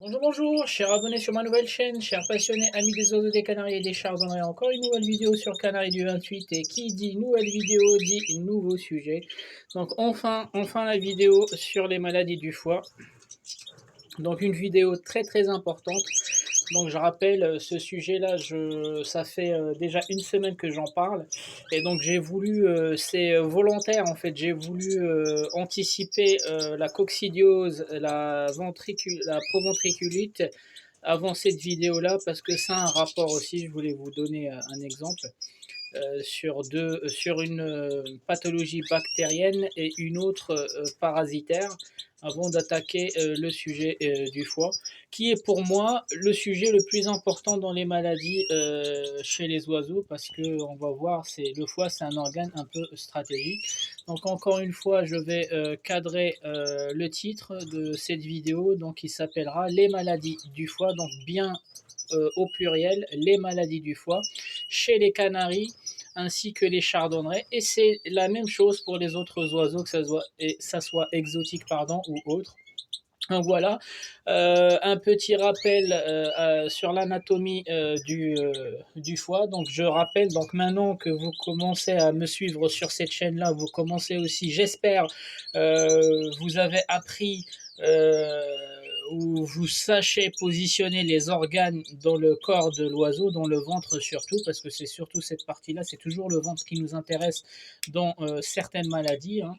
Bonjour, bonjour, chers abonnés sur ma nouvelle chaîne, chers passionnés, amis des oiseaux, des canaris et des chardonnerets, encore une nouvelle vidéo sur Canaries du 28 et qui dit nouvelle vidéo dit nouveau sujet. Donc enfin la vidéo sur les maladies du foie. Donc une vidéo très importante. Donc je rappelle ce sujet-là, ça fait déjà une semaine que j'en parle et donc j'ai voulu, c'est volontaire en fait, j'ai voulu anticiper la coccidiose, la proventriculite avant cette vidéo-là parce que ça a un rapport aussi. Je voulais vous donner un exemple sur une pathologie bactérienne et une autre parasitaire avant d'attaquer le sujet du foie, qui est pour moi le sujet le plus important dans les maladies chez les oiseaux, parce que on va voir, c'est le foie, c'est un organe un peu stratégique. Donc encore une fois, je vais cadrer le titre de cette vidéo, donc il s'appellera les maladies du foie, donc bien au pluriel, les maladies du foie chez les canaris ainsi que les chardonnerets. Et c'est la même chose pour les autres oiseaux, que ça soit exotique pardon, ou autre. Donc voilà, un petit rappel sur l'anatomie du foie. Donc je rappelle, donc maintenant que vous commencez à me suivre sur cette chaîne-là, vous commencez aussi, j'espère, vous avez appris euh, ou vous sachez positionner les organes dans le corps de l'oiseau, dans le ventre surtout, parce que c'est surtout cette partie-là, c'est toujours le ventre qui nous intéresse dans certaines maladies, hein.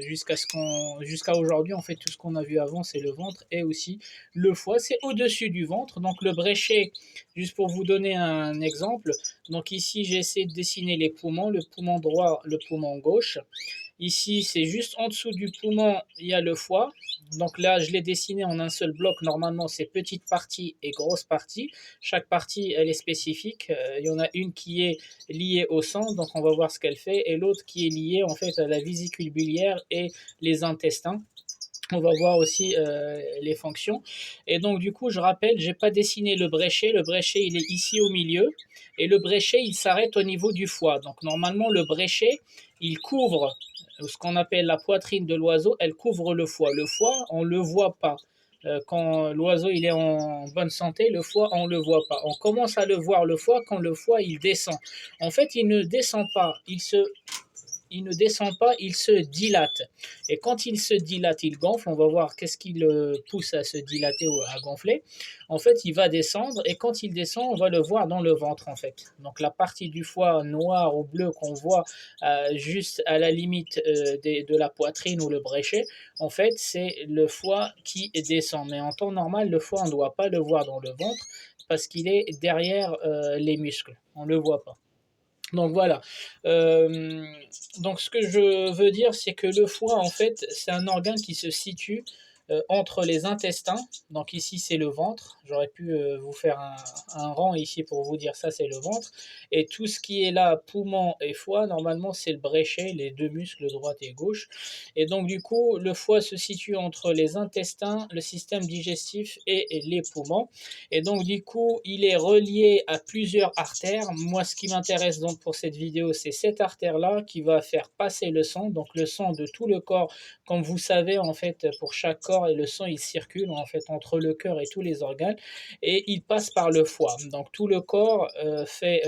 Jusqu'à aujourd'hui, en fait, tout ce qu'on a vu avant, c'est le ventre et aussi le foie. C'est au-dessus du ventre. Donc le bréchet, juste pour vous donner un exemple, donc ici j'ai essayé de dessiner les poumons, le poumon droit, le poumon gauche. Ici, c'est juste en dessous du poumon, il y a le foie. Donc là, je l'ai dessiné en un seul bloc. Normalement, c'est petite partie et grosse partie. Chaque partie, elle est spécifique. Il y en a une qui est liée au sang, donc on va voir ce qu'elle fait, et l'autre qui est liée en fait à la vésicule biliaire et les intestins. On va voir aussi les fonctions. Et donc, du coup, je rappelle, j'ai pas dessiné le bréchet. Le bréchet, il est ici au milieu. Et le bréchet, il s'arrête au niveau du foie. Donc, normalement, le bréchet, il couvre ce qu'on appelle la poitrine de l'oiseau. Elle couvre le foie. Le foie, on le voit pas. Quand l'oiseau il est en bonne santé, le foie on le voit pas. On commence à le voir le foie quand le foie il descend. En fait, il ne descend pas, il ne descend pas, il se dilate. Et quand il se dilate, il gonfle. On va voir qu'est-ce qui le pousse à se dilater ou à gonfler. En fait, il va descendre et quand il descend, on va le voir dans le ventre en fait. Donc la partie du foie noir ou bleu qu'on voit juste à la limite de la poitrine ou le bréchet, en fait, c'est le foie qui descend. Mais en temps normal, le foie, on ne doit pas le voir dans le ventre parce qu'il est derrière les muscles. On ne le voit pas. Donc voilà. Euh, donc ce que je veux dire, c'est que le foie, en fait, c'est un organe qui se situe entre les intestins. Donc ici, c'est le ventre. J'aurais pu vous faire un rang ici pour vous dire ça, c'est le ventre. Et tout ce qui est là, poumon et foie, normalement, c'est le bréchet, les deux muscles, droite et gauche. Et donc du coup, le foie se situe entre les intestins, le système digestif et les poumons. Et donc, du coup, il est relié à plusieurs artères. Moi, ce qui m'intéresse donc pour cette vidéo, c'est cette artère-là qui va faire passer le sang, donc le sang de tout le corps. Comme vous savez, en fait, pour chaque corps, et le sang, il circule en fait entre le cœur et tous les organes, et il passe par le foie. Donc, tout le corps fait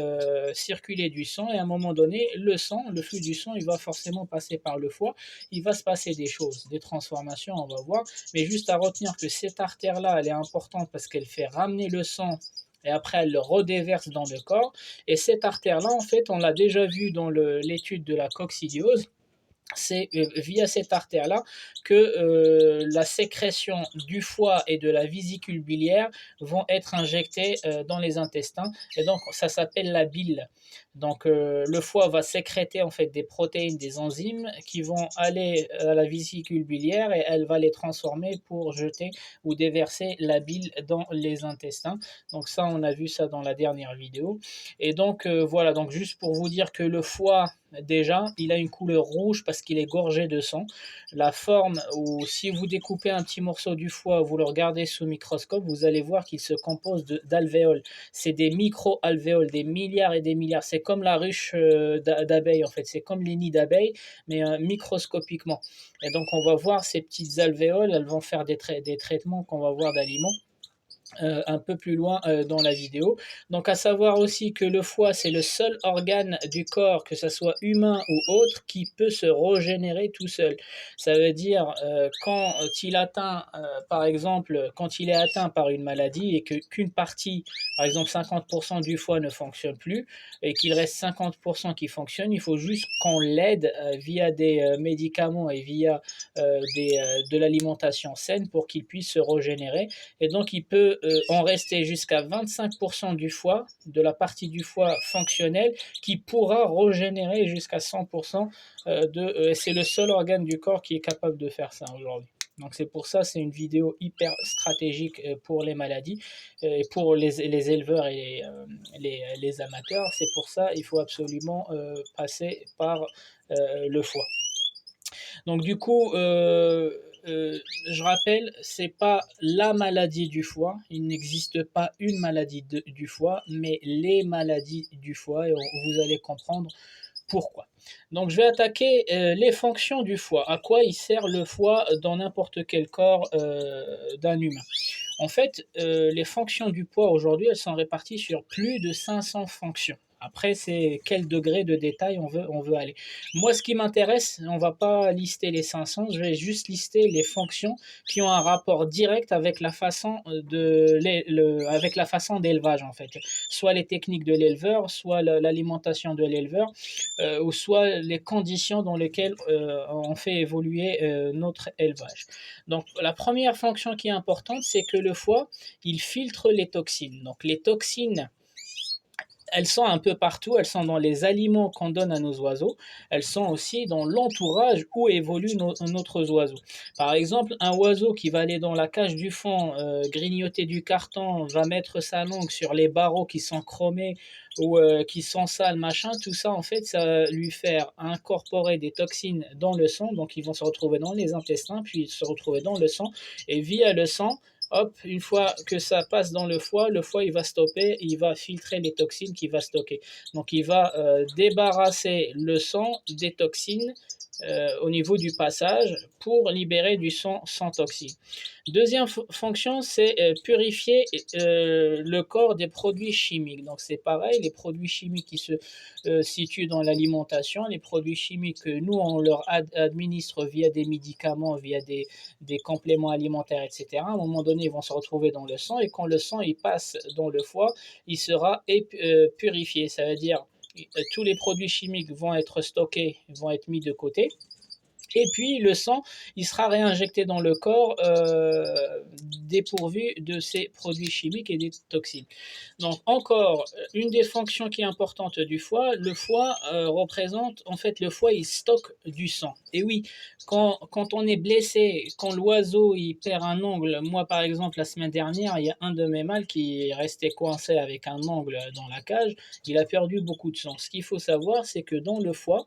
circuler du sang, et à un moment donné, le sang, le flux du sang, il va forcément passer par le foie. Il va se passer des choses, des transformations, on va voir. Mais juste à retenir que cette artère-là, elle est importante parce qu'elle fait ramener le sang et après elle le redéverse dans le corps. Et cette artère-là, en fait, on l'a déjà vu dans l'étude de la coccidiose. C'est via cette artère-là que la sécrétion du foie et de la vésicule biliaire vont être injectées dans les intestins. Et donc, ça s'appelle la bile. Donc, le foie va sécréter en fait des protéines, des enzymes qui vont aller à la vésicule biliaire et elle va les transformer pour jeter ou déverser la bile dans les intestins. Donc, ça, on a vu ça dans la dernière vidéo. Et donc, voilà. Donc, juste pour vous dire que le foie, déjà, il a une couleur rouge parce qu'il est gorgé de sang. La forme, ou si vous découpez un petit morceau du foie, vous le regardez sous microscope, vous allez voir qu'il se compose d'alvéoles. C'est des micro-alvéoles, des milliards et des milliards. C'est comme la ruche d'abeilles en fait. C'est comme les nids d'abeilles, mais microscopiquement. Et donc on va voir ces petites alvéoles, elles vont faire des traitements qu'on va voir d'aliments. un peu plus loin dans la vidéo. Donc à savoir aussi que le foie, c'est le seul organe du corps, que ce soit humain ou autre, qui peut se régénérer tout seul. Ça veut dire quand il atteint, par exemple, quand il est atteint par une maladie et qu'une partie, par exemple 50% du foie ne fonctionne plus et qu'il reste 50% qui fonctionne, il faut juste qu'on l'aide via des médicaments et via de l'alimentation saine pour qu'il puisse se régénérer. Et donc, il peut en rester jusqu'à 25% du foie, de la partie du foie fonctionnelle, qui pourra régénérer jusqu'à 100% c'est le seul organe du corps qui est capable de faire ça aujourd'hui. Donc c'est pour ça, c'est une vidéo hyper stratégique pour les maladies et pour les éleveurs et les amateurs. C'est pour ça il faut absolument passer par le foie. Donc du coup, je rappelle, c'est pas la maladie du foie. Il n'existe pas une maladie du foie, mais les maladies du foie, et vous allez comprendre pourquoi. Donc je vais attaquer les fonctions du foie. À quoi il sert le foie dans n'importe quel corps d'un humain? En fait, les fonctions du foie aujourd'hui, elles sont réparties sur plus de 500 fonctions. Après, c'est quel degré de détail on veut aller. Moi, ce qui m'intéresse, on ne va pas lister les 500, je vais juste lister les fonctions qui ont un rapport direct avec la façon avec la façon d'élevage, en fait. Soit les techniques de l'éleveur, soit l'alimentation de l'éleveur, ou soit les conditions dans lesquelles on fait évoluer notre élevage. Donc, la première fonction qui est importante, c'est que le foie, il filtre les toxines. Donc, les toxines, elles sont un peu partout, elles sont dans les aliments qu'on donne à nos oiseaux, elles sont aussi dans l'entourage où évoluent notre oiseau. Par exemple, un oiseau qui va aller dans la cage du fond, grignoter du carton, va mettre sa langue sur les barreaux qui sont chromés ou qui sont sales, machin, tout ça, en fait, ça va lui faire incorporer des toxines dans le sang, donc ils vont se retrouver dans les intestins, puis se retrouver dans le sang, et via le sang, hop, une fois que ça passe dans le foie il va stopper, il va filtrer les toxines qu'il va stocker. Donc il va débarrasser le sang des toxines au niveau du passage pour libérer du sang sans toxines. Deuxième fonction, c'est purifier le corps des produits chimiques. Donc c'est pareil, les produits chimiques qui se situent dans l'alimentation, les produits chimiques que nous on leur administre via des médicaments, via des compléments alimentaires, etc. À un moment donné, ils vont se retrouver dans le sang et quand le sang il passe dans le foie, il sera purifié. Ça veut dire tous les produits chimiques vont être stockés, vont être mis de côté. Et puis le sang, il sera réinjecté dans le corps dépourvu de ces produits chimiques et des toxines. Donc encore, une des fonctions qui est importante du foie, le foie représente, en fait, le foie, il stocke du sang. Et oui, quand on est blessé, quand l'oiseau, il perd un ongle, moi par exemple, la semaine dernière, il y a un de mes mâles qui est resté coincé avec un ongle dans la cage, il a perdu beaucoup de sang. Ce qu'il faut savoir, c'est que dans le foie,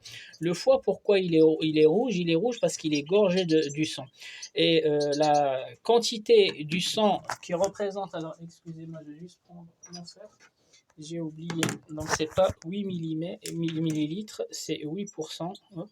pourquoi il est rouge? Il est rouge parce qu'il est gorgé du sang. Et la quantité du sang qui représente, alors excusez-moi, je vais juste prendre mon fer, j'ai oublié, donc c'est pas 8 millilitres, c'est 8%. Hop.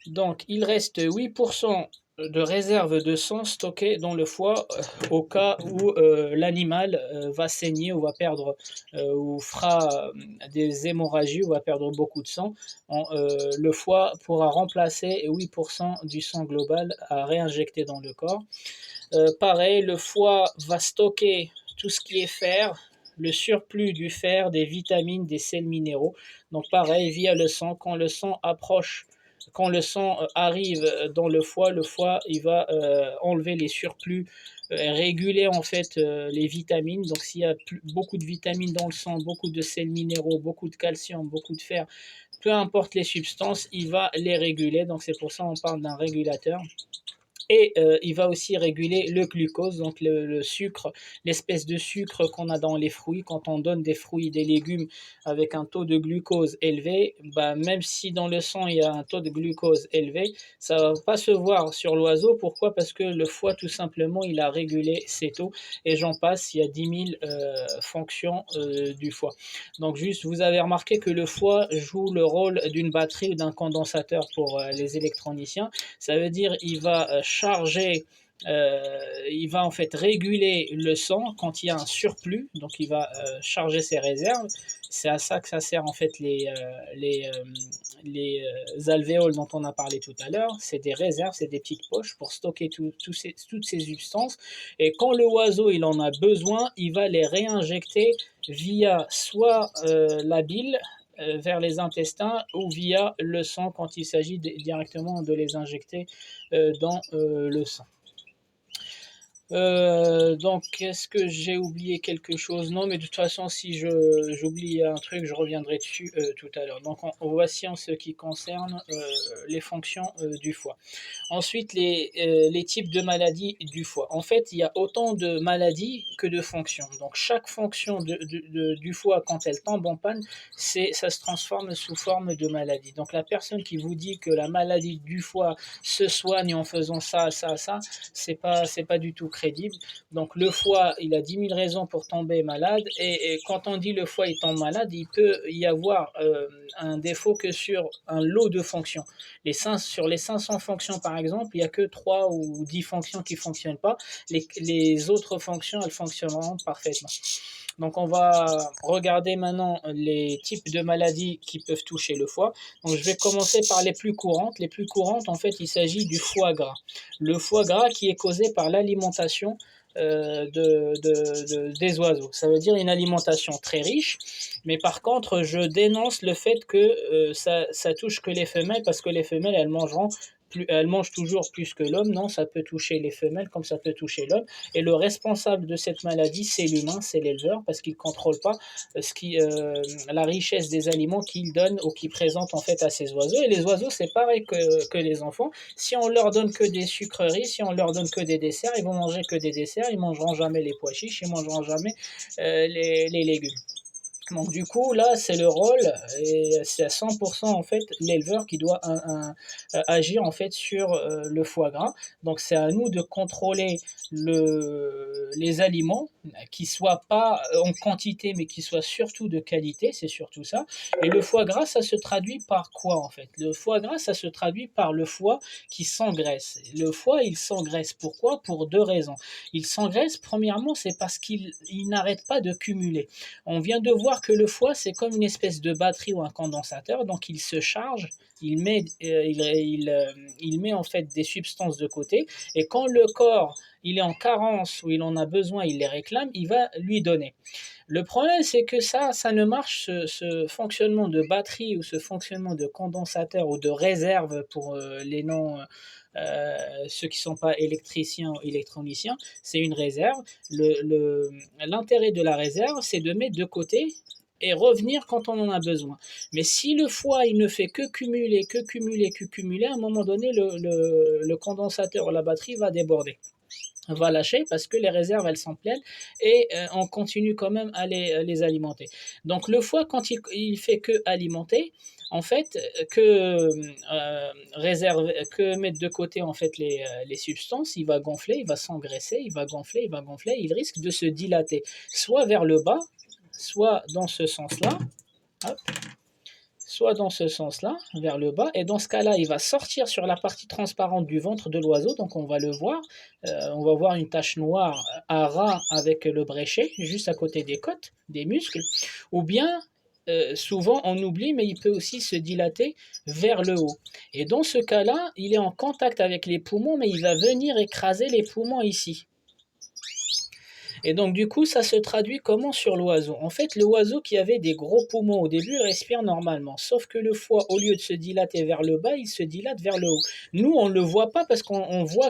Donc il reste 8% de réserve de sang stockée dans le foie au cas où l'animal va saigner ou va perdre ou fera des hémorragies ou va perdre beaucoup de sang. Le foie pourra remplacer 8% du sang global à réinjecter dans le corps. Pareil, le foie va stocker tout ce qui est fer, le surplus du fer, des vitamines, des sels minéraux. Donc pareil, via le sang, quand le sang arrive dans le foie il va enlever les surplus, réguler en fait les vitamines. Donc s'il y a beaucoup de vitamines dans le sang, beaucoup de sels minéraux, beaucoup de calcium, beaucoup de fer, peu importe les substances, il va les réguler. Donc c'est pour ça qu'on parle d'un régulateur. Et il va aussi réguler le glucose, donc le sucre, l'espèce de sucre qu'on a dans les fruits. Quand on donne des fruits, des légumes avec un taux de glucose élevé, bah, même si dans le sang il y a un taux de glucose élevé, ça ne va pas se voir sur l'oiseau. Pourquoi? Parce que le foie, tout simplement, il a régulé ces taux. Et j'en passe, il y a 10 000 fonctions du foie. Donc juste, vous avez remarqué que le foie joue le rôle d'une batterie ou d'un condensateur pour les électroniciens. Ça veut dire il va charger il va en fait réguler le sang quand il y a un surplus, donc il va charger ses réserves. C'est à ça que ça sert en fait les alvéoles dont on a parlé tout à l'heure. C'est des réserves, c'est des petites poches pour stocker toutes ces substances. Et quand le oiseau il en a besoin, il va les réinjecter via soit la bile vers les intestins ou via le sang quand il s'agit directement de les injecter dans le sang. Donc, est-ce que j'ai oublié quelque chose? Non, mais de toute façon, si j'oublie un truc, je reviendrai dessus tout à l'heure. Donc, voici en ce qui concerne les fonctions du foie. Ensuite, les types de maladies du foie. En fait, il y a autant de maladies que de fonctions. Donc, chaque fonction du foie, quand elle tombe en panne, ça se transforme sous forme de maladie. Donc, la personne qui vous dit que la maladie du foie se soigne en faisant ça, ça, ça, c'est pas du tout crédible. Donc le foie, il a 10 000 raisons pour tomber malade, et quand on dit le foie il tombe malade, il peut y avoir un défaut que sur un lot de fonctions. Sur les 500 fonctions par exemple, il n'y a que 3 ou 10 fonctions qui ne fonctionnent pas. Les autres fonctions, elles fonctionneront parfaitement. Donc on va regarder maintenant les types de maladies qui peuvent toucher le foie. Donc je vais commencer par les plus courantes. Les plus courantes, en fait, il s'agit du foie gras. Le foie gras qui est causé par l'alimentation des oiseaux. Ça veut dire une alimentation très riche, mais par contre, je dénonce le fait que ça touche que les femelles, parce que les femelles, elles mangent toujours plus que l'homme. Non, ça peut toucher les femelles comme ça peut toucher l'homme. Et le responsable de cette maladie, c'est l'humain, c'est l'éleveur, parce qu'il ne contrôle pas la richesse des aliments qu'il donne ou qu'il présente en fait à ses oiseaux. Et les oiseaux, c'est pareil que les enfants. Si on leur donne que des sucreries, si on leur donne que des desserts, ils vont manger que des desserts, ils mangeront jamais les pois chiches, ils mangeront jamais les légumes. Donc du coup, là, c'est le rôle, et c'est à 100% en fait l'éleveur qui doit agir en fait sur le foie gras. Donc c'est à nous de contrôler les aliments qui soient pas en quantité, mais qui soient surtout de qualité, c'est surtout ça. Et le foie gras, ça se traduit par quoi en fait? Le foie gras, ça se traduit par le foie qui s'engraisse. Le foie, il s'engraisse. Pourquoi? Pour 2 raisons. Il s'engraisse, premièrement, c'est parce qu'il n'arrête pas de cumuler. On vient de voir que le foie, c'est comme une espèce de batterie ou un condensateur, donc il se charge, il met en fait des substances de côté, et quand le corps il est en carence ou il en a besoin, il les réclame, il va lui donner. Le problème, c'est que ça ne marche, ce fonctionnement de batterie ou ce fonctionnement de condensateur ou de réserve pour les non... ceux qui ne sont pas électriciens ou électroniciens, c'est une réserve. L'intérêt de la réserve, c'est de mettre de côté et revenir quand on en a besoin. Mais si le foie il ne fait que cumuler, que cumuler, que cumuler, à un moment donné, le condensateur ou la batterie va déborder, va lâcher, parce que les réserves elles sont pleines, et on continue quand même à les alimenter. Donc le foie, quand il fait que alimenter, en fait, que mettre de côté en fait les substances, il va gonfler, il va s'engraisser, il va gonfler, il va gonfler, il risque de se dilater, soit vers le bas, soit dans ce sens-là, hop, soit dans ce sens-là, vers le bas, et dans ce cas-là, il va sortir sur la partie transparente du ventre de l'oiseau, donc on va le voir, on va voir une tache noire à ras avec le bréchet, juste à côté des côtes, des muscles, ou bien, souvent on oublie, mais il peut aussi se dilater vers le haut. Et dans ce cas-là, il est en contact avec les poumons, mais il va venir écraser les poumons ici. Et donc, du coup, ça se traduit comment sur l'oiseau? En fait, l'oiseau qui avait des gros poumons au début, il respire normalement. Sauf que le foie, au lieu de se dilater vers le bas, il se dilate vers le haut. Nous, on ne le voit pas parce qu'on voit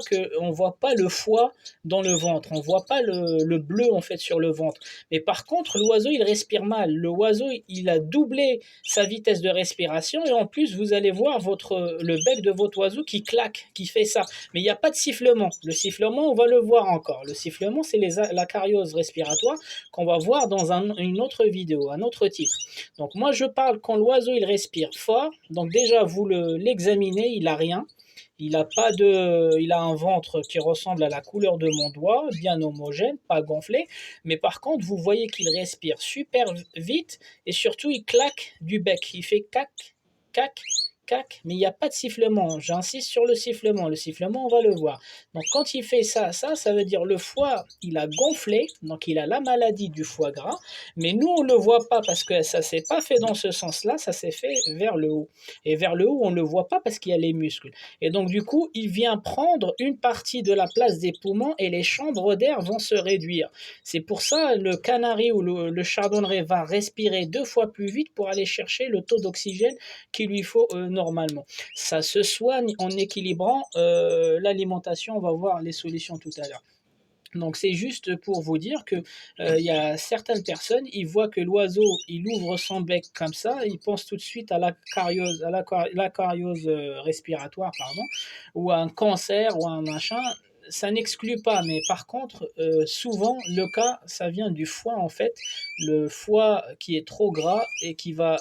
pas le foie dans le ventre. On ne voit pas le bleu, en fait, sur le ventre. Mais par contre, l'oiseau, il respire mal. L'oiseau, il a doublé sa vitesse de respiration. Et en plus, vous allez voir le bec de votre oiseau qui claque, qui fait ça. Mais il n'y a pas de sifflement. Le sifflement, on va le voir encore. Le sifflement, c'est la cariose respiratoire qu'on va voir dans une autre vidéo, un autre titre. Donc moi je parle quand l'oiseau il respire fort. Donc déjà vous l'examinez, il a rien. Il a un ventre qui ressemble à la couleur de mon doigt, bien homogène, pas gonflé. Mais par contre, vous voyez qu'il respire super vite, et surtout il claque du bec. Il fait cac, cac, cac, mais il n'y a pas de sifflement. J'insiste sur le sifflement. Le sifflement, on va le voir. Donc quand il fait ça veut dire le foie, il a gonflé, donc il a la maladie du foie gras, mais nous, on ne le voit pas parce que ça ne s'est pas fait dans ce sens-là, ça s'est fait vers le haut. Et vers le haut, on ne le voit pas parce qu'il y a les muscles. Et donc du coup, il vient prendre une partie de la place des poumons et les chambres d'air vont se réduire. C'est pour ça le canari ou le chardonneret va respirer 2 fois plus vite pour aller chercher le taux d'oxygène qu'il lui faut normalement. Ça se soigne en équilibrant l'alimentation. On va voir les solutions tout à l'heure. Donc c'est juste pour vous dire que il y a certaines personnes, ils voient que l'oiseau, il ouvre son bec comme ça, ils pensent tout de suite à la cariose, la cariose respiratoire, pardon, ou à un cancer ou à un machin. Ça n'exclut pas, mais par contre, souvent, le cas, ça vient du foie en fait, le foie qui est trop gras et qui va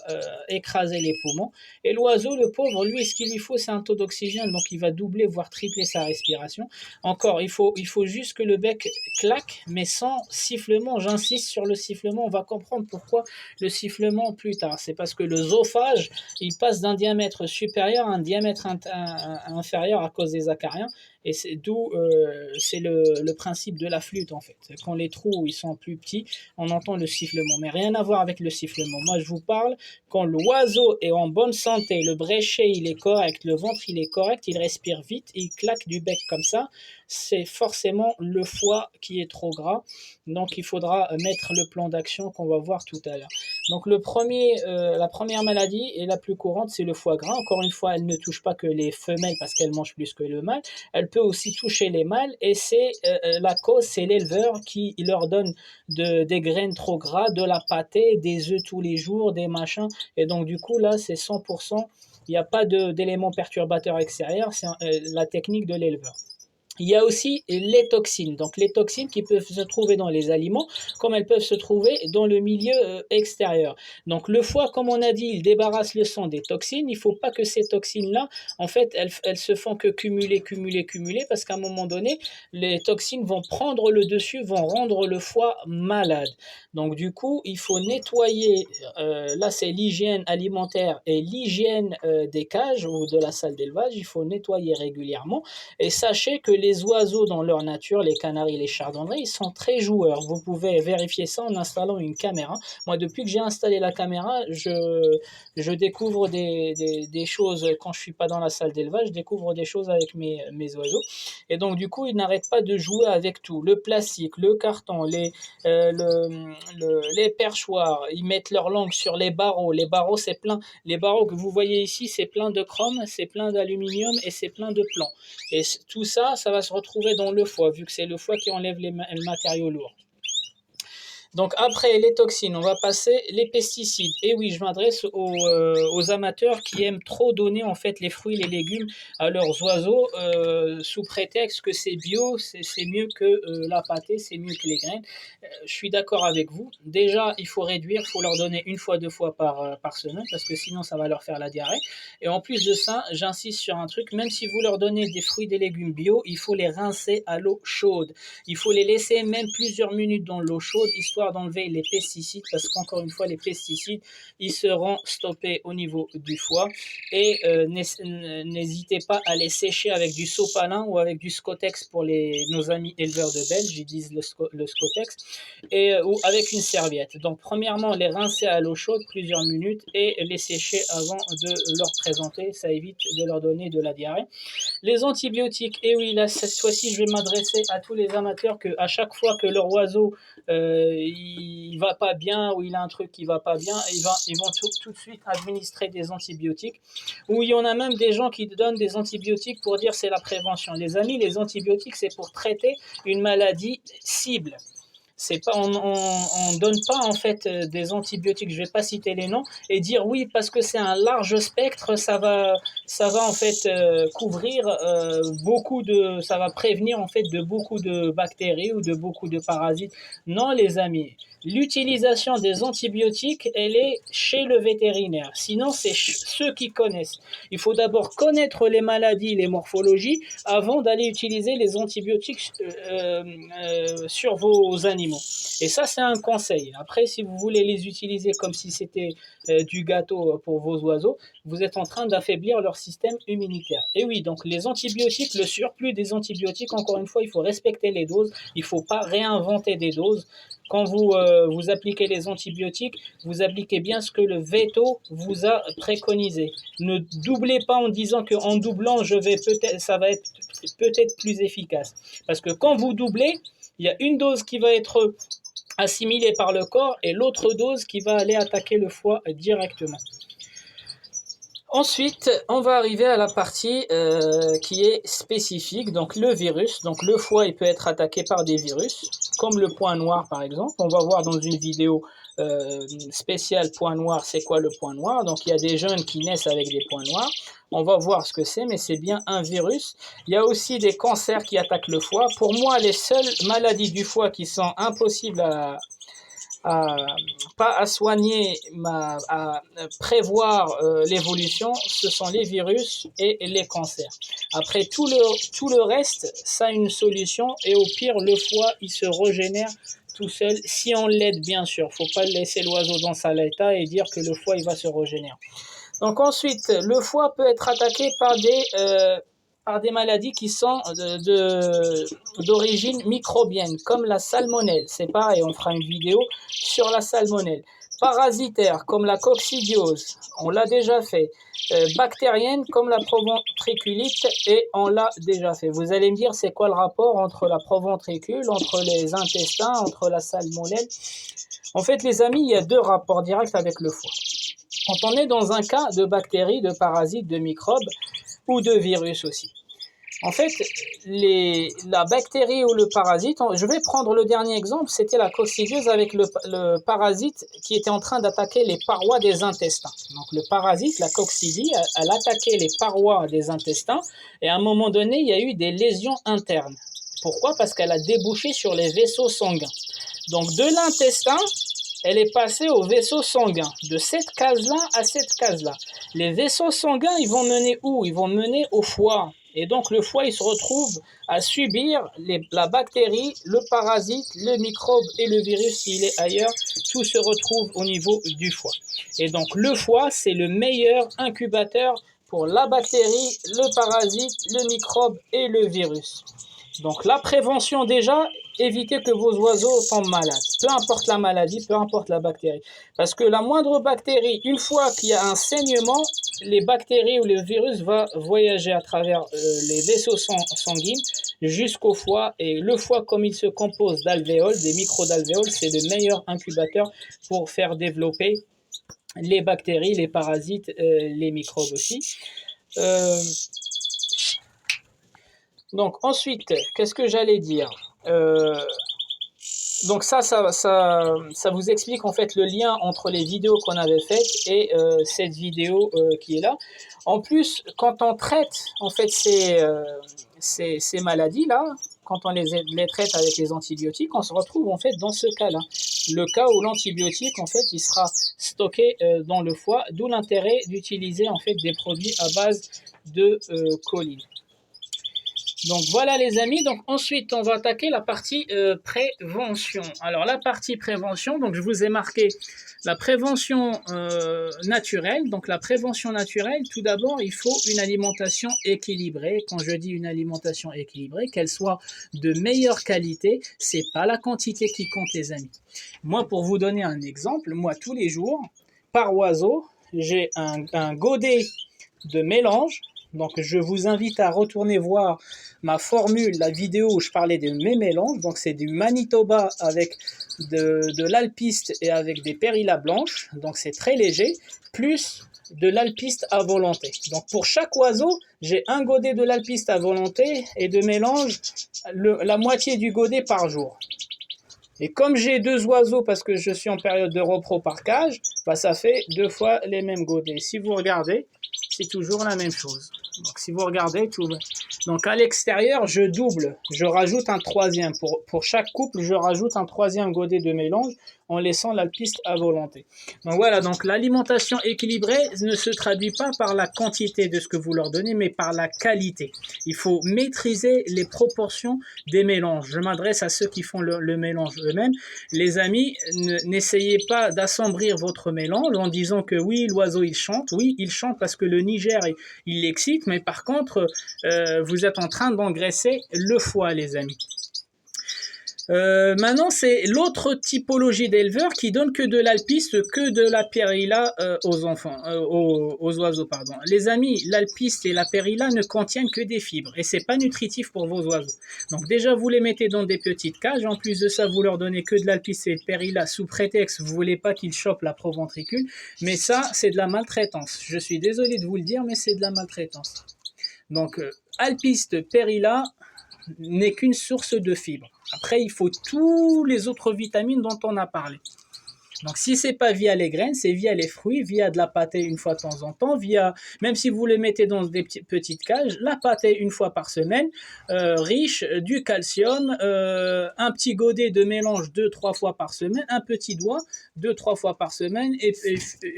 écraser les poumons. Et l'oiseau, le pauvre, lui, ce qu'il lui faut, c'est un taux d'oxygène, donc il va doubler, voire tripler sa respiration. Encore, il faut juste que le bec claque, mais sans sifflement. J'insiste sur le sifflement. On va comprendre pourquoi le sifflement plus tard. C'est parce que l'œsophage, il passe d'un diamètre supérieur à un diamètre inférieur à cause des acariens. Et c'est d'où c'est le principe de la flûte en fait. Quand les trous ils sont plus petits, on entend le sifflement. Mais rien à voir avec le sifflement. Moi je vous parle quand l'oiseau est en bonne santé, le bréchet il est correct, le ventre il est correct, il respire vite, il claque du bec comme ça. C'est forcément le foie qui est trop gras. Donc il faudra mettre le plan d'action qu'on va voir tout à l'heure. Donc la première maladie et la plus courante, c'est le foie gras. Encore une fois, elle ne touche pas que les femelles parce qu'elles mangent plus que le mâle. Elle peut aussi toucher les mâles et c'est la cause, c'est l'éleveur qui leur donne des graines trop gras, de la pâtée, des œufs tous les jours, des machins. Et donc du coup là, c'est 100%. Il n'y a pas d'éléments perturbateurs extérieurs, c'est la technique de l'éleveur. Il y a aussi les toxines. Donc les toxines qui peuvent se trouver dans les aliments, comme elles peuvent se trouver dans le milieu extérieur. Donc le foie, comme on a dit, il débarrasse le sang des toxines. Il ne faut pas que ces toxines-là, en fait, elles se font que cumuler, parce qu'à un moment donné, les toxines vont prendre le dessus, vont rendre le foie malade. Donc du coup, il faut nettoyer, là c'est l'hygiène alimentaire et l'hygiène des cages ou de la salle d'élevage, il faut nettoyer régulièrement. Et sachez que les oiseaux dans leur nature, les canaris, les chardonnerets, ils sont très joueurs. Vous pouvez vérifier ça en installant une caméra. Moi, depuis que j'ai installé la caméra, je découvre des choses quand je suis pas dans la salle d'élevage, je découvre des choses avec mes oiseaux. Et donc, du coup, ils n'arrêtent pas de jouer avec tout. Le plastique, le carton, les perchoirs, ils mettent leur langue sur les barreaux. Les barreaux, c'est plein. Les barreaux que vous voyez ici, c'est plein de chrome, c'est plein d'aluminium et c'est plein de plomb. Et tout ça, ça va se retrouver dans le foie, vu que c'est le foie qui enlève les matériaux lourds. Donc après les toxines, on va passer les pesticides. Et oui, je m'adresse aux amateurs qui aiment trop donner en fait les fruits et les légumes à leurs oiseaux sous prétexte que c'est bio, c'est mieux que la pâtée, c'est mieux que les graines. Je suis d'accord avec vous. Déjà, il faut réduire, il faut leur donner 1 fois, 2 fois par semaine parce que sinon ça va leur faire la diarrhée. Et en plus de ça, j'insiste sur un truc, même si vous leur donnez des fruits et des légumes bio, il faut les rincer à l'eau chaude. Il faut les laisser même plusieurs minutes dans l'eau chaude, histoire d'enlever les pesticides, parce qu'encore une fois, les pesticides, ils seront stoppés au niveau du foie. Et n'hésitez pas à les sécher avec du sopalin ou avec du Scotex pour nos amis éleveurs de Belges, ils disent le Scotex, ou avec une serviette. Donc, premièrement, les rincer à l'eau chaude plusieurs minutes et les sécher avant de leur présenter. Ça évite de leur donner de la diarrhée. Les antibiotiques, et oui, là, cette fois-ci, je vais m'adresser à tous les amateurs que à chaque fois que leur oiseau il va pas bien ou il a un truc qui va pas bien, ils vont tout de suite administrer des antibiotiques. Ou il y en a même des gens qui donnent des antibiotiques pour dire c'est la prévention. Les amis, les antibiotiques, c'est pour traiter une maladie cible. C'est pas, on donne pas en fait des antibiotiques, je vais pas citer les noms, et dire oui parce que c'est un large spectre, ça va en fait couvrir ça va prévenir en fait de beaucoup de bactéries ou de beaucoup de parasites. Non les amis, l'utilisation des antibiotiques, elle est chez le vétérinaire. Sinon, c'est ceux qui connaissent. Il faut d'abord connaître les maladies, les morphologies, avant d'aller utiliser les antibiotiques sur vos animaux. animaux. Et ça, c'est un conseil. Après, si vous voulez les utiliser comme si c'était du gâteau pour vos oiseaux, vous êtes en train d'affaiblir leur système immunitaire. Et oui, donc les antibiotiques, le surplus des antibiotiques, encore une fois, il faut respecter les doses, il ne faut pas réinventer des doses. Quand vous appliquez les antibiotiques, vous appliquez bien ce que le veto vous a préconisé. Ne doublez pas en disant qu'en doublant, ça va être peut-être plus efficace. Parce que quand vous doublez, il y a une dose qui va être assimilée par le corps et l'autre dose qui va aller attaquer le foie directement. Ensuite, on va arriver à la partie qui est spécifique, donc le virus. Donc le foie, il peut être attaqué par des virus, comme le point noir par exemple. On va voir dans une vidéo spéciale point noir, c'est quoi le point noir. Donc il y a des jeunes qui naissent avec des points noirs. On va voir ce que c'est, mais c'est bien un virus. Il y a aussi des cancers qui attaquent le foie. Pour moi, les seules maladies du foie qui sont impossibles pas à soigner, à prévoir l'évolution, ce sont les virus et les cancers. Après, tout le reste, ça a une solution et au pire, le foie, il se régénère tout seul, si on l'aide bien sûr. Il ne faut pas laisser l'oiseau dans sa état et dire que le foie, il va se régénérer. Donc ensuite, le foie peut être attaqué par des maladies qui sont d'origine microbienne, comme la salmonelle. C'est pareil, on fera une vidéo sur la salmonelle. Parasitaire, comme la coccidiose, on l'a déjà fait. Bactérienne, comme la proventriculite, et on l'a déjà fait. Vous allez me dire, c'est quoi le rapport entre la proventricule, entre les intestins, entre la salmonelle? En fait, les amis, il y a deux rapports directs avec le foie. Quand on est dans un cas de bactéries, de parasites, de microbes ou de virus aussi. En fait, la bactérie ou le parasite, je vais prendre le dernier exemple, c'était la coccidiose avec le parasite qui était en train d'attaquer les parois des intestins. Donc le parasite, la coccidie, elle attaquait les parois des intestins et à un moment donné, il y a eu des lésions internes. Pourquoi? Parce qu'elle a débouché sur les vaisseaux sanguins. Donc de l'intestin, elle est passée au vaisseau sanguin, de cette case-là à cette case-là. Les vaisseaux sanguins, ils vont mener où? Ils vont mener au foie. Et donc le foie, il se retrouve à subir la bactérie, le parasite, le microbe et le virus s'il est ailleurs. Tout se retrouve au niveau du foie. Et donc le foie, c'est le meilleur incubateur pour la bactérie, le parasite, le microbe et le virus. Donc la prévention déjà, évitez que vos oiseaux tombent malades. Peu importe la maladie, peu importe la bactérie. Parce que la moindre bactérie, une fois qu'il y a un saignement, les bactéries ou le virus va voyager à travers les vaisseaux sanguins jusqu'au foie. Et le foie, comme il se compose d'alvéoles, des micro-alvéoles, c'est le meilleur incubateur pour faire développer les bactéries, les parasites, les microbes aussi. Donc ensuite, qu'est-ce que j'allais dire? Donc ça vous explique en fait le lien entre les vidéos qu'on avait faites et cette vidéo qui est là. En plus, quand on traite en fait ces maladies-là, quand on les traite avec les antibiotiques, on se retrouve en fait dans ce cas-là. Le cas où l'antibiotique en fait il sera stocké dans le foie, d'où l'intérêt d'utiliser en fait des produits à base de choline. Donc voilà les amis, donc ensuite on va attaquer la partie prévention. Alors la partie prévention, donc je vous ai marqué la prévention naturelle. Donc la prévention naturelle, tout d'abord il faut une alimentation équilibrée. Quand je dis une alimentation équilibrée, qu'elle soit de meilleure qualité, c'est pas la quantité qui compte les amis. Moi pour vous donner un exemple, moi tous les jours, par oiseau, j'ai un godet de mélange. Donc je vous invite à retourner voir ma formule, la vidéo où je parlais de mes mélanges. Donc c'est du Manitoba avec de l'alpiste et avec des périlla blanches. Donc c'est très léger, plus de l'alpiste à volonté. Donc pour chaque oiseau, j'ai un godet de l'alpiste à volonté et de mélange la moitié du godet par jour. Et comme j'ai 2 oiseaux parce que je suis en période de repro par cage, bah ça fait 2 fois les mêmes godets. Si vous regardez, c'est toujours la même chose. Donc si vous regardez, tout. Donc à l'extérieur, je double, je rajoute un troisième. Pour chaque couple, je rajoute un troisième godet de mélange en laissant l'alpiste à volonté. Donc voilà, donc l'alimentation équilibrée ne se traduit pas par la quantité de ce que vous leur donnez, mais par la qualité. Il faut maîtriser les proportions des mélanges. Je m'adresse à ceux qui font le mélange eux-mêmes. Les amis, n'essayez pas d'assombrir votre mélange en disant que oui, l'oiseau il chante. Oui, il chante parce que le Niger, il l'excite, mais par contre, vous êtes en train d'engraisser le foie, les amis. Maintenant, c'est l'autre typologie d'éleveurs qui donne que de l'alpiste, que de la périlla aux enfants, aux oiseaux, pardon. Les amis, l'alpiste et la périlla ne contiennent que des fibres et c'est pas nutritif pour vos oiseaux. Donc déjà, vous les mettez dans des petites cages. En plus de ça, vous leur donnez que de l'alpiste et de périlla sous prétexte vous voulez pas qu'ils chopent la proventricule. Mais ça, c'est de la maltraitance. Je suis désolé de vous le dire, mais c'est de la maltraitance. Donc, alpiste, périlla n'est qu'une source de fibres. Après, il faut tous les autres vitamines dont on a parlé. Donc, si c'est pas via les graines, c'est via les fruits, via de la pâtée une fois de temps en temps, via, même si vous le mettez dans des petites cages, la pâtée une fois par semaine, riche du calcium, un petit godet de mélange 2-3 fois par semaine, un petit doigt 2-3 fois par semaine, et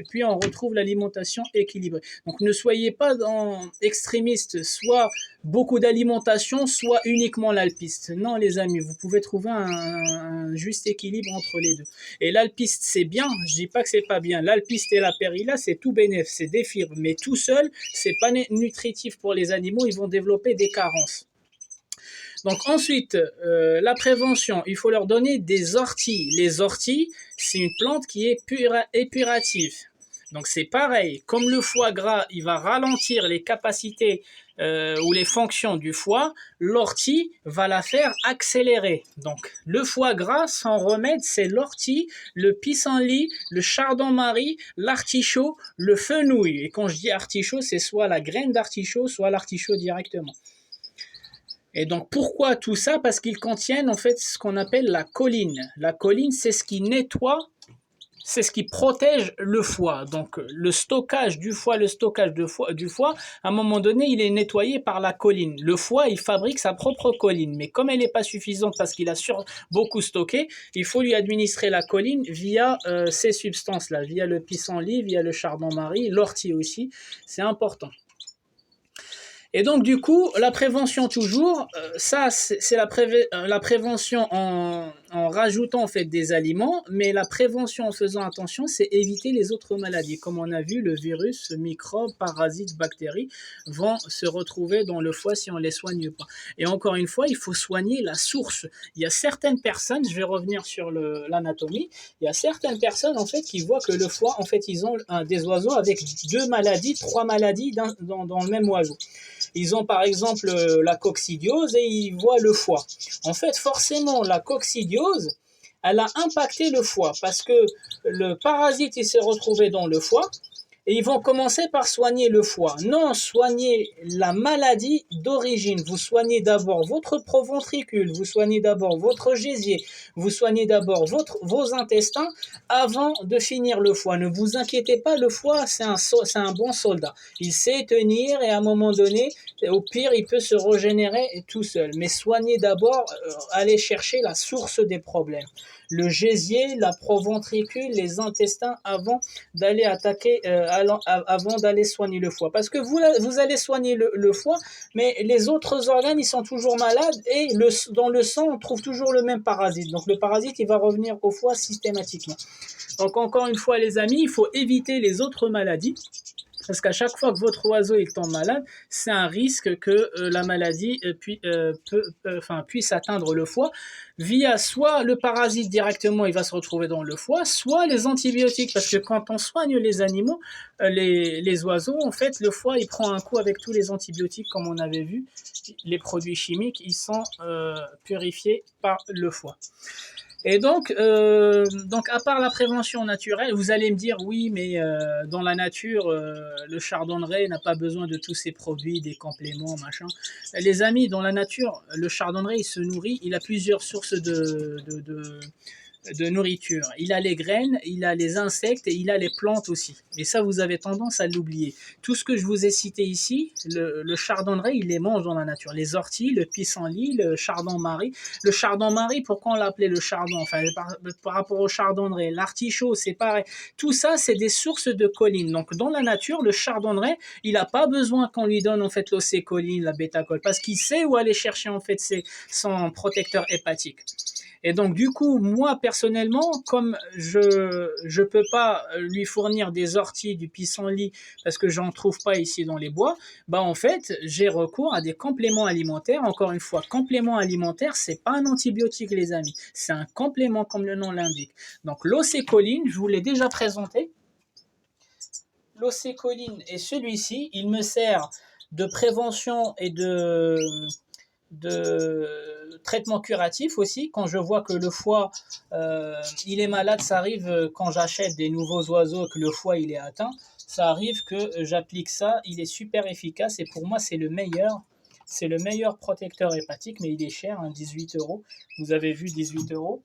puis on retrouve l'alimentation équilibrée. Donc, ne soyez pas extrémistes, soit beaucoup d'alimentation, soit uniquement l'alpiste. Non, les amis, vous pouvez trouver un juste équilibre entre les deux. Et l'alpiste, c'est bien, je dis pas que c'est pas bien. L'alpiste et la périlla, c'est tout bénéf, c'est des fibres, mais tout seul, c'est pas nutritif pour les animaux, ils vont développer des carences. Donc ensuite, la prévention, il faut leur donner des orties. Les orties, c'est une plante qui est épurative. Donc c'est pareil, comme le foie gras, il va ralentir les capacités ou les fonctions du foie, l'ortie va la faire accélérer. Donc le foie gras, sans remède, c'est l'ortie, le pissenlit, le chardon-marie, l'artichaut, le fenouil. Et quand je dis artichaut, c'est soit la graine d'artichaut, soit l'artichaut directement. Et donc pourquoi tout ça? Parce qu'ils contiennent en fait ce qu'on appelle la choline. La choline, c'est ce qui nettoie, c'est ce qui protège le foie. Donc le stockage du foie, du foie, à un moment donné, il est nettoyé par la choline. Le foie, il fabrique sa propre choline, mais comme elle n'est pas suffisante parce qu'il a beaucoup stocké, il faut lui administrer la choline via ces substances-là, via le pissenlit, via le chardon-marie, l'ortie aussi, c'est important. Et donc, du coup, la prévention toujours, ça, c'est la prévention en rajoutant en fait des aliments, mais la prévention en faisant attention, c'est éviter les autres maladies. Comme on a vu, le virus, microbes, parasites, bactéries vont se retrouver dans le foie si on ne les soigne pas. Et encore une fois, il faut soigner la source. Il y a certaines personnes, je vais revenir sur l'anatomie, il y a certaines personnes en fait qui voient que le foie, en fait, ils ont des oiseaux avec 2 maladies, 3 maladies dans le même oiseau. Ils ont par exemple la coccidiose et ils voient le foie. En fait, forcément, la coccidiose, elle a impacté le foie parce que le parasite il s'est retrouvé dans le foie et ils vont commencer par soigner le foie. Non, soignez la maladie d'origine. Vous soignez d'abord votre proventricule, vous soignez d'abord votre gésier, vous soignez d'abord vos intestins avant de finir le foie. Ne vous inquiétez pas, le foie, c'est un bon soldat. Il sait tenir et à un moment donné, au pire, il peut se régénérer tout seul. Mais soignez d'abord, allez chercher la source des problèmes. Le gésier, la proventricule, les intestins avant d'aller attaquer, avant d'aller soigner le foie. Parce que vous allez soigner le foie, mais les autres organes, ils sont toujours malades et dans le sang, on trouve toujours le même parasite. Donc le parasite, il va revenir au foie systématiquement. Donc encore une fois, les amis, il faut éviter les autres maladies. Parce qu'à chaque fois que votre oiseau est tombe malade, c'est un risque que la maladie puisse atteindre le foie via soit le parasite directement, il va se retrouver dans le foie, soit les antibiotiques. Parce que quand on soigne les animaux, les oiseaux, en fait, le foie, il prend un coup avec tous les antibiotiques, comme on avait vu. Les produits chimiques, ils sont purifiés par le foie. Et donc, à part la prévention naturelle, vous allez me dire, oui, mais dans la nature, le chardonneret n'a pas besoin de tous ces produits, des compléments, machin. Les amis, dans la nature, le chardonneret, il se nourrit, il a plusieurs sources de nourriture. Il a les graines, il a les insectes et il a les plantes aussi. Et ça, vous avez tendance à l'oublier. Tout ce que je vous ai cité ici, le chardonneret, il les mange dans la nature. Les orties, le pissenlit, le chardon-marie. Le chardon-marie, pourquoi on l'appelait le chardon? Enfin, par rapport au chardonneret. L'artichaut, c'est pareil. Tout ça, c'est des sources de choline. Donc, dans la nature, le chardonneret, il n'a pas besoin qu'on lui donne en fait l'océcoline, la bêta-col, parce qu'il sait où aller chercher en fait son protecteur hépatique. Et donc, du coup, moi, personnellement, comme je peux pas lui fournir des orties, du pissenlit, parce que j'en trouve pas ici dans les bois, bah, en fait, j'ai recours à des compléments alimentaires. Encore une fois, complément alimentaire, c'est pas un antibiotique, les amis. C'est un complément, comme le nom l'indique. Donc, l'océcoline, je vous l'ai déjà présenté. L'océcoline est celui-ci. Il me sert de prévention et de traitement curatif aussi. Quand je vois que le foie il est malade, ça arrive quand j'achète des nouveaux oiseaux que le foie il est atteint, ça arrive que j'applique ça, il est super efficace et pour moi c'est le meilleur protecteur hépatique, mais il est cher, hein, 18 euros. Vous avez vu 18 euros.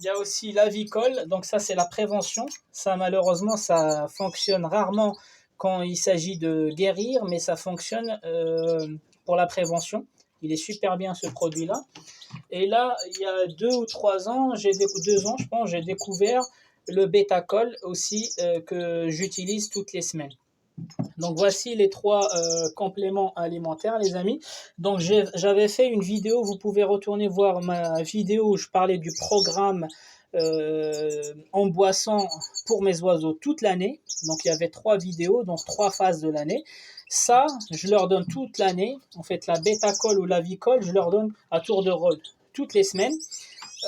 Il y a aussi l'avicole, donc ça c'est la prévention. Ça malheureusement ça fonctionne rarement quand il s'agit de guérir, mais ça fonctionne pour la prévention. Il est super bien ce produit-là. Et là, il y a 2 ou 3 ans, 2 ans je pense, j'ai découvert le Betacol aussi que j'utilise toutes les semaines. Donc voici les 3 compléments alimentaires, les amis. Donc j'avais fait une vidéo, vous pouvez retourner voir ma vidéo où je parlais du programme en boisson pour mes oiseaux toute l'année. Donc il y avait 3 vidéos, donc 3 phases de l'année. Ça, je leur donne toute l'année. En fait, la Betacol ou la Vicol, je leur donne à tour de rôle toutes les semaines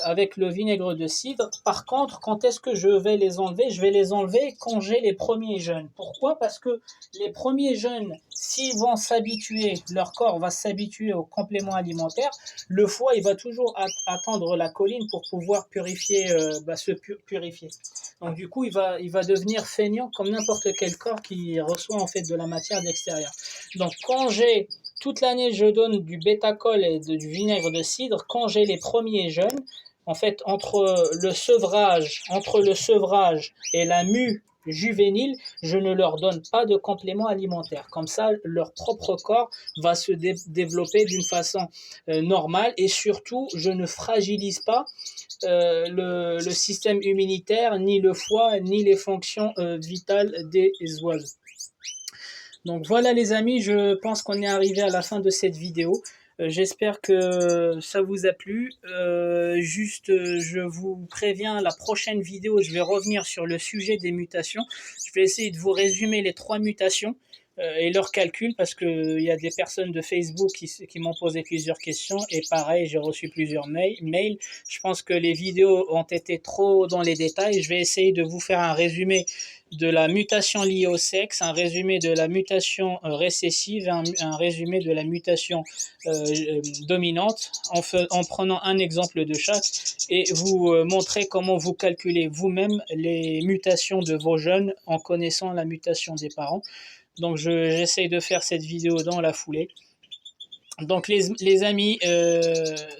avec le vinaigre de cidre. Par contre, quand est-ce que je vais les enlever? Je vais les enlever quand j'ai les premiers jeunes. Pourquoi? Parce que les premiers jeunes, s'ils vont s'habituer, leur corps va s'habituer aux compléments alimentaires, le foie, il va toujours attendre la choline pour pouvoir purifier, purifier. Donc du coup, il va devenir feignant comme n'importe quel corps qui reçoit en fait de la matière de l'extérieur. Donc quand j'ai toute l'année, je donne du Betacol et du vinaigre de cidre. Quand j'ai les premiers jeunes, en fait, entre le sevrage et la mue juvénile, je ne leur donne pas de complément alimentaire. Comme ça, leur propre corps va se développer d'une façon normale et surtout, je ne fragilise pas le système immunitaire, ni le foie, ni les fonctions vitales des oiseaux. Donc voilà les amis, je pense qu'on est arrivé à la fin de cette vidéo. J'espère que ça vous a plu. Je vous préviens, la prochaine vidéo, je vais revenir sur le sujet des mutations. Je vais essayer de vous résumer les 3 mutations et leurs calculs parce qu'il y a des personnes de Facebook qui m'ont posé plusieurs questions et pareil, j'ai reçu plusieurs mails. Je pense que les vidéos ont été trop dans les détails. Je vais essayer de vous faire un résumé de la mutation liée au sexe, un résumé de la mutation récessive, un résumé de la mutation dominante, en prenant un exemple de chaque, et vous montrer comment vous calculez vous-même les mutations de vos jeunes en connaissant la mutation des parents. Donc j'essaye de faire cette vidéo dans la foulée. Donc les amis,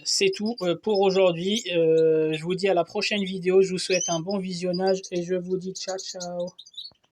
c'est tout pour aujourd'hui. Je vous dis à la prochaine vidéo. Je vous souhaite un bon visionnage et je vous dis ciao ciao.